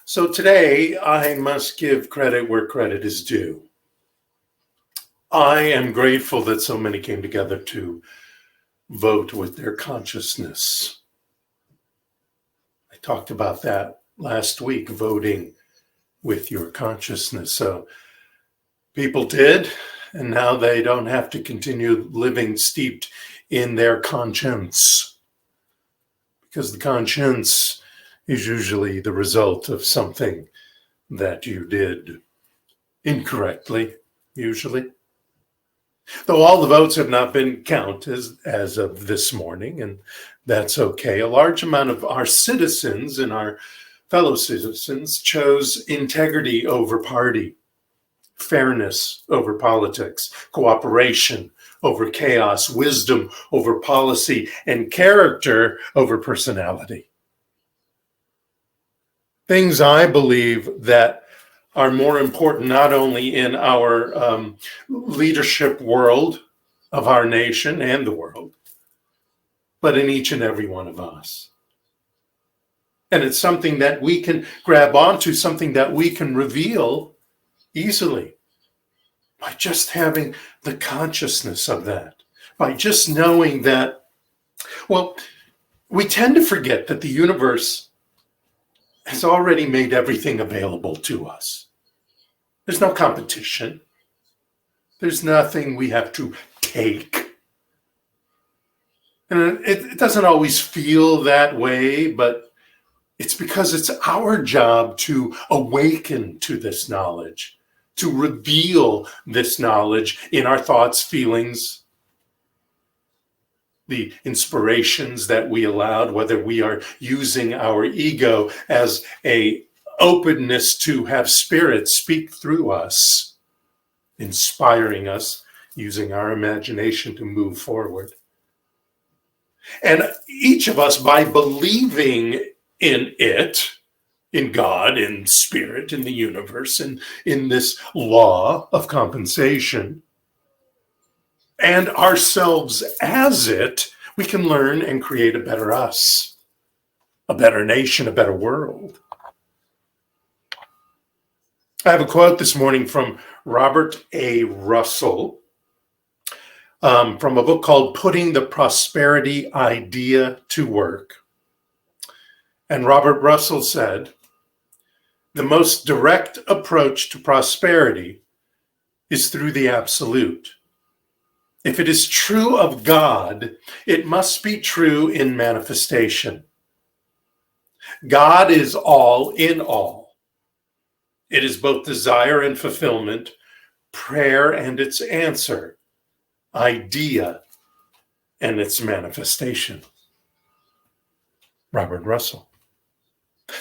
So today, I must give credit where credit is due. I am grateful that so many came together to vote with their consciousness. I talked about that last week, voting with your consciousness. So people did, and now they don't have to continue living steeped in their conscience, because the conscience is usually the result of something that you did incorrectly, usually. Though all the votes have not been counted as of this morning, and that's okay. A large amount of our citizens and our fellow citizens chose integrity over party, fairness over politics, cooperation over chaos, wisdom over policy, and character over personality. Things I believe that are more important not only in our leadership world of our nation and the world, but in each and every one of us. And it's something that we can grab onto, something that we can reveal easily by just having the consciousness of that, by just knowing that, well, we tend to forget that the universe has already made everything available to us. There's no competition. There's nothing we have to take. And it doesn't always feel that way, but it's because it's our job to awaken to this knowledge, to reveal this knowledge in our thoughts, feelings, the inspirations that we allowed, whether we are using our ego as a openness to have spirit speak through us, inspiring us, using our imagination to move forward. And each of us, by believing in it, in God, in spirit, in the universe, and in this law of compensation, and ourselves as it, we can learn and create a better us, a better nation, a better world. I have a quote this morning from Robert A. Russell from a book called Putting the Prosperity Idea to Work. And Robert Russell said, "The most direct approach to prosperity is through the absolute. If it is true of God, it must be true in manifestation. God is all in all. It is both desire and fulfillment, prayer and its answer, idea and its manifestation." Robert Russell.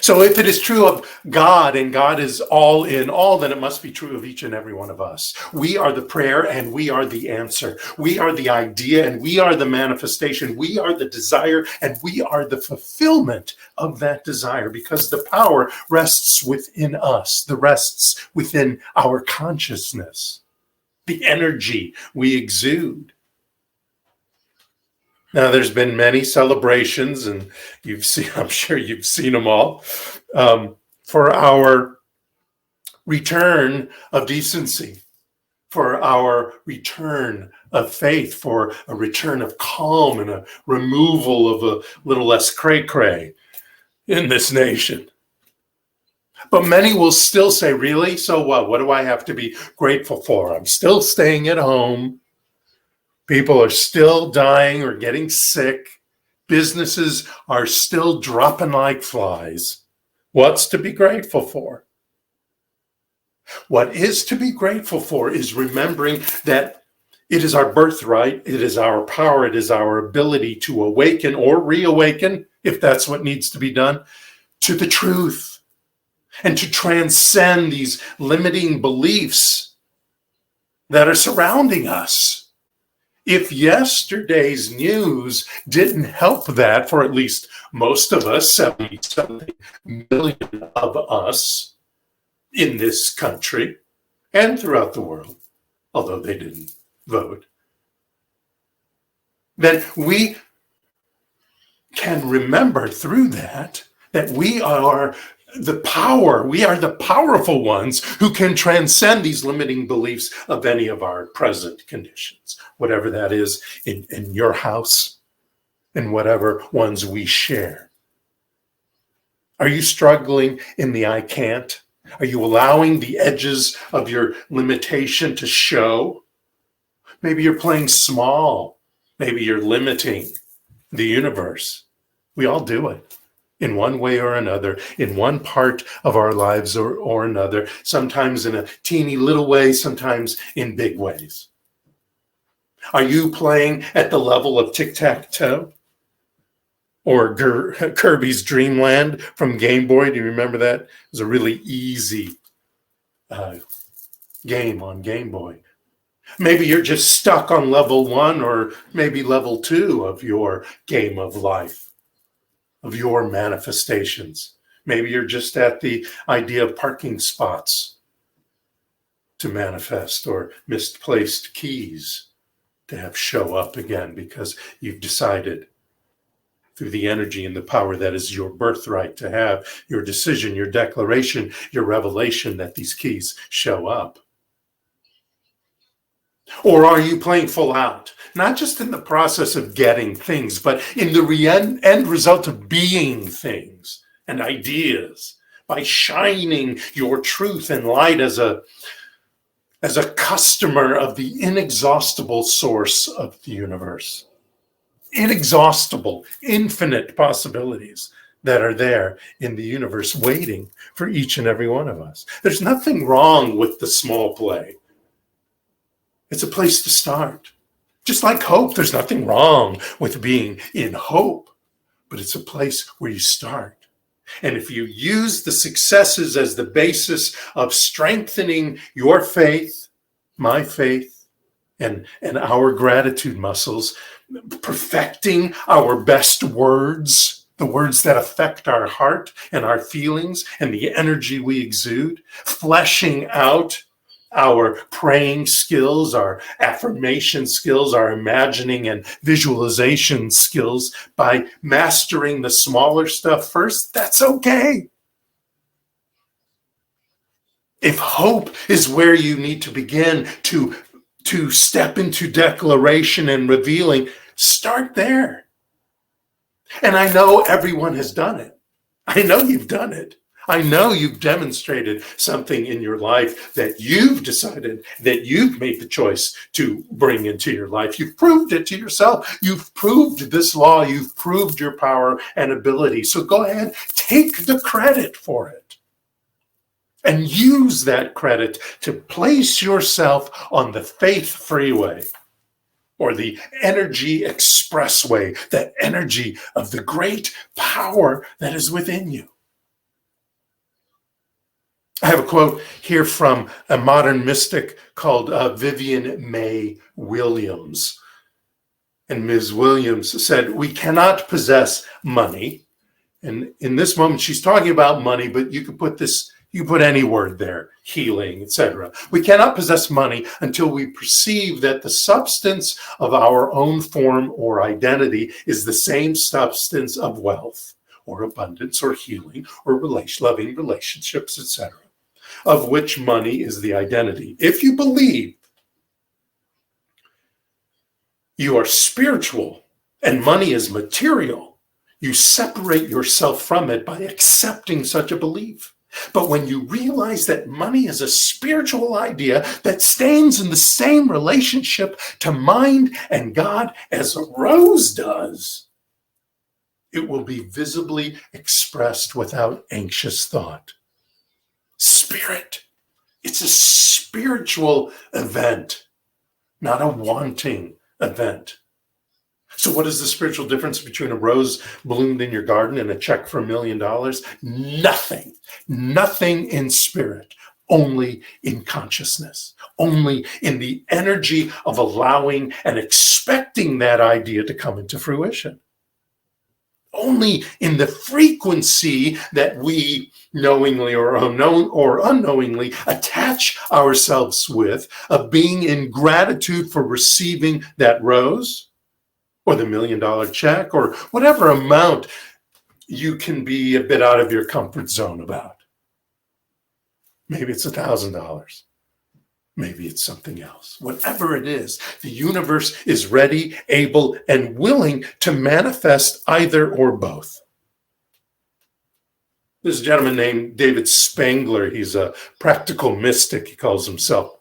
So if it is true of God and God is all in all, then it must be true of each and every one of us. We are the prayer and we are the answer. We are the idea and we are the manifestation. We are the desire and we are the fulfillment of that desire, because the power rests within us, the rests within our consciousness, the energy we exude. Now, there's been many celebrations, and I'm sure you've seen them all, for our return of decency, for our return of faith, for a return of calm and a removal of a little less cray-cray in this nation. But many will still say, really? So what? What do I have to be grateful for? I'm still staying at home. People are still dying or getting sick. Businesses are still dropping like flies. What's to be grateful for? What is to be grateful for is remembering that it is our birthright, it is our power, it is our ability to awaken or reawaken, if that's what needs to be done, to the truth, and to transcend these limiting beliefs that are surrounding us. If yesterday's news didn't help that for at least most of us, 70 million of us in this country and throughout the world, although they didn't vote, then we can remember through that we are the power. We are the powerful ones who can transcend these limiting beliefs of any of our present conditions, whatever that is in your house and whatever ones we share. Are you struggling in the I can't? Are you allowing the edges of your limitation to show? Maybe you're playing small. Maybe you're limiting the universe. We all do it in one way or another, in one part of our lives or another, sometimes in a teeny little way, sometimes in big ways. Are you playing at the level of tic-tac-toe? Or Kirby's Dream Land from Game Boy? Do you remember that? It was a really easy game on Game Boy. Maybe you're just stuck on level 1 or maybe level 2 of your game of life, of your manifestations. Maybe you're just at the idea of parking spots to manifest, or misplaced keys to have show up again because you've decided through the energy and the power that is your birthright to have, your decision, your declaration, your revelation, that these keys show up. Or are you playing full out? Not just in the process of getting things, but in the end result of being things and ideas, by shining your truth and light as a customer of the inexhaustible source of the universe. Inexhaustible, infinite possibilities that are there in the universe waiting for each and every one of us. There's nothing wrong with the small play. It's a place to start. Just like hope, there's nothing wrong with being in hope, but it's a place where you start. And if you use the successes as the basis of strengthening your faith, my faith, and our gratitude muscles, perfecting our best words, the words that affect our heart and our feelings and the energy we exude, fleshing out our praying skills, our affirmation skills, our imagining and visualization skills by mastering the smaller stuff first, that's okay. If hope is where you need to begin to step into declaration and revealing, start there. And I know everyone has done it. I know you've done it. I know you've demonstrated something in your life that you've decided, that you've made the choice to bring into your life. You've proved it to yourself. You've proved this law. You've proved your power and ability. So go ahead, take the credit for it. And use that credit to place yourself on the faith freeway, or the energy expressway, that energy of the great power that is within you. I have a quote here from a modern mystic called Vivian May Williams. And Ms. Williams said, "We cannot possess money." And in this moment, she's talking about money, but you could put any word there, healing, etc. We cannot possess money until we perceive that the substance of our own form or identity is the same substance of wealth or abundance or healing or loving relationships, etc., of which money is the identity. If you believe you are spiritual and money is material, you separate yourself from it by accepting such a belief. But when you realize that money is a spiritual idea that stands in the same relationship to mind and God as a rose does, it will be visibly expressed without anxious thought. Spirit. It's a spiritual event, not a wanting event. So what is the spiritual difference between a rose bloomed in your garden and a check for $1 million? Nothing. Nothing in spirit, only in consciousness, only in the energy of allowing and expecting that idea to come into fruition. Only in the frequency that we knowingly or unknowingly attach ourselves with, of being in gratitude for receiving that rose, or the $1 million check, or whatever amount you can be a bit out of your comfort zone about. Maybe it's $1,000. Maybe it's something else. Whatever it is, the universe is ready, able, and willing to manifest either or both. There's a gentleman named David Spangler. He's a practical mystic, he calls himself.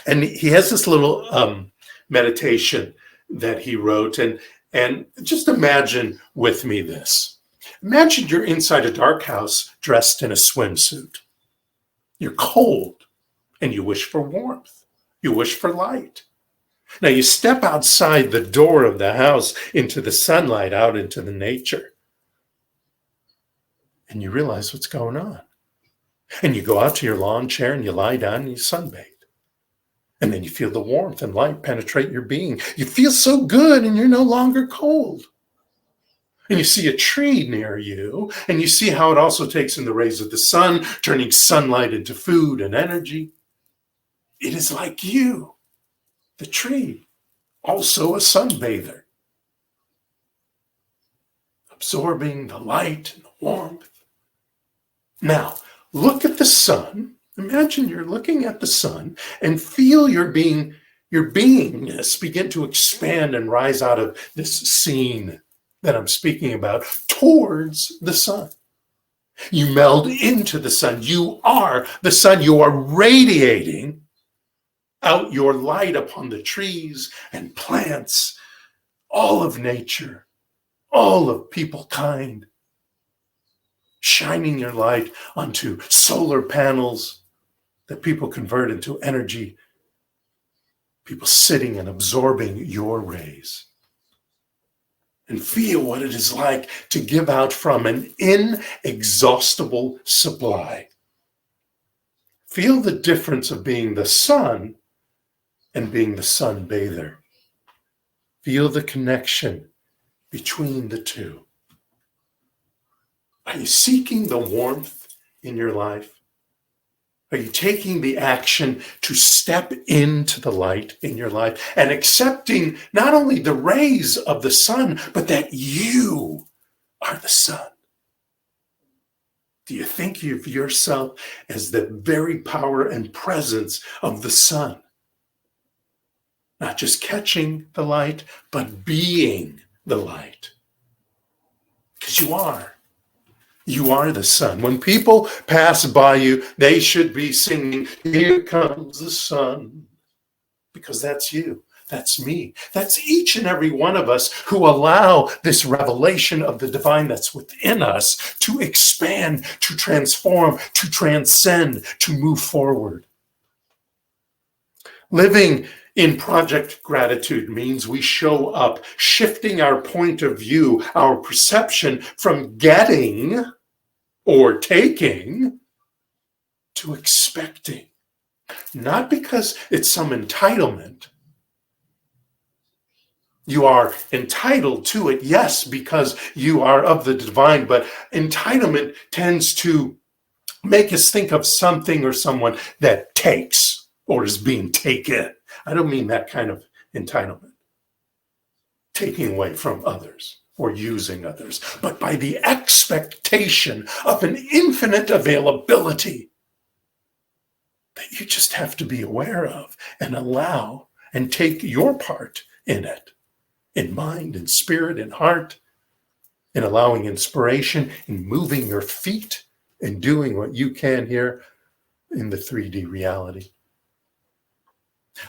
And he has this little meditation that he wrote. And just imagine with me this. Imagine you're inside a dark house dressed in a swimsuit. You're cold and you wish for warmth. You wish for light. Now you step outside the door of the house into the sunlight, out into the nature. And you realize what's going on. And you go out to your lawn chair and you lie down and you sunbathe. And then you feel the warmth and light penetrate your being. You feel so good and you're no longer cold. And you see a tree near you, and you see how it also takes in the rays of the sun, turning sunlight into food and energy. It is like you, the tree, also a sunbather, absorbing the light and the warmth. Now, look at the sun. Imagine you're looking at the sun and feel your beingness begin to expand and rise out of this scene that I'm speaking about towards the sun. You meld into the sun. You are the sun. You are radiating out your light upon the trees and plants, all of nature, all of people kind, shining your light onto solar panels that people convert into energy, people sitting and absorbing your rays. And feel what it is like to give out from an inexhaustible supply. Feel the difference of being the sun and being the sunbather. Feel the connection between the two. Are you seeking the warmth in your life? Are you taking the action to step into the light in your life and accepting not only the rays of the sun, but that you are the sun? Do you think of yourself as the very power and presence of the sun? Not just catching the light, but being the light. Because you are. You are the sun. When people pass by you, they should be singing, "Here comes the sun." Because that's you. That's me. That's each and every one of us who allow this revelation of the divine that's within us to expand, to transform, to transcend, to move forward. Living in project gratitude means we show up, shifting our point of view, our perception from getting or taking to expecting. Not because it's some entitlement. You are entitled to it, yes, because you are of the divine, but entitlement tends to make us think of something or someone that takes or is being taken. I don't mean that kind of entitlement, taking away from others or using others, but by the expectation of an infinite availability that you just have to be aware of and allow and take your part in it, in mind, in spirit, in heart, in allowing inspiration, in moving your feet, and doing what you can here in the 3D reality.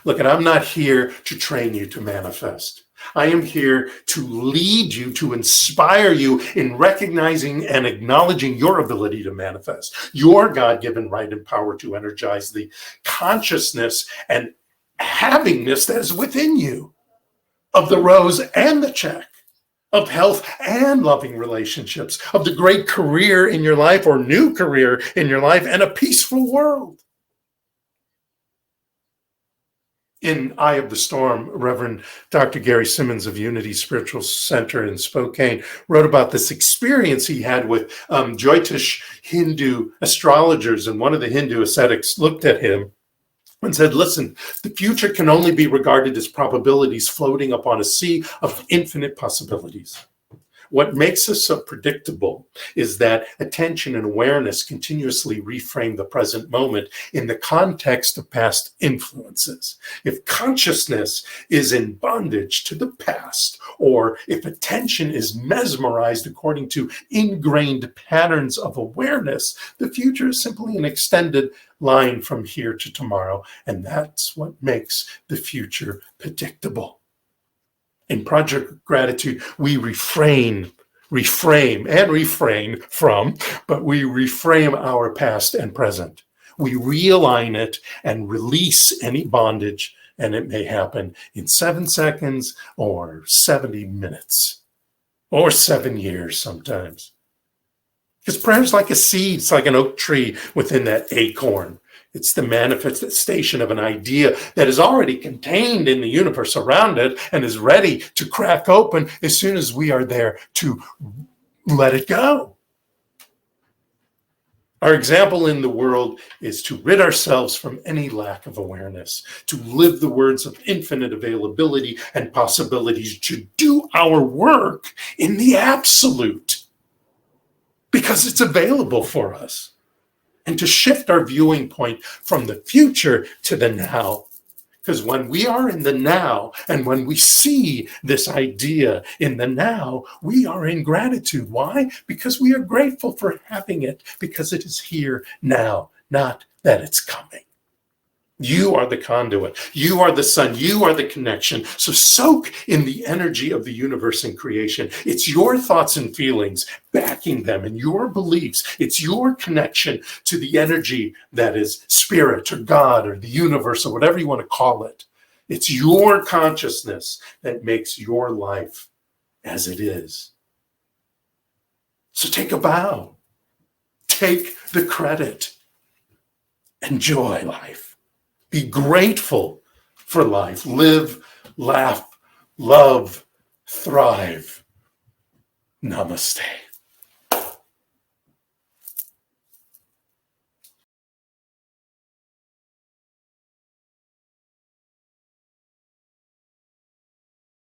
Look, and I'm not here to train you to manifest. I am here to lead you, to inspire you in recognizing and acknowledging your ability to manifest, your God-given right and power to energize the consciousness and havingness that is within you, of the rose and the check, of health and loving relationships, of the great career in your life or new career in your life, and a peaceful world. In Eye of the Storm, Reverend Dr. Gary Simmons of Unity Spiritual Center in Spokane wrote about this experience he had with Jyotish Hindu astrologers, and one of the Hindu ascetics looked at him and said, "Listen, the future can only be regarded as probabilities floating upon a sea of infinite possibilities. What makes us so predictable is that attention and awareness continuously reframe the present moment in the context of past influences. If consciousness is in bondage to the past, or if attention is mesmerized according to ingrained patterns of awareness, the future is simply an extended line from here to tomorrow, and that's what makes the future predictable. In Project Gratitude, we refrain from, but we reframe our past and present. We realign it and release any bondage, and it may happen in 7 seconds or 70 minutes or 7 years sometimes. Because prayer is like a seed, it's like an oak tree within that acorn. It's the manifestation of an idea that is already contained in the universe around it and is ready to crack open as soon as we are there to let it go. Our example in the world is to rid ourselves from any lack of awareness, to live the words of infinite availability and possibilities, to do our work in the absolute, because it's available for us. And to shift our viewing point from the future to the now. Because when we are in the now, and when we see this idea in the now, we are in gratitude. Why? Because we are grateful for having it, because it is here now, not that it's coming. You are the conduit. You are the sun. You are the connection. So soak in the energy of the universe and creation. It's your thoughts and feelings backing them, and your beliefs. It's your connection to the energy that is spirit or God or the universe or whatever you want to call it. It's your consciousness that makes your life as it is. So take a bow. Take the credit. Enjoy life. Be grateful for life. Live, laugh, love, thrive. Namaste.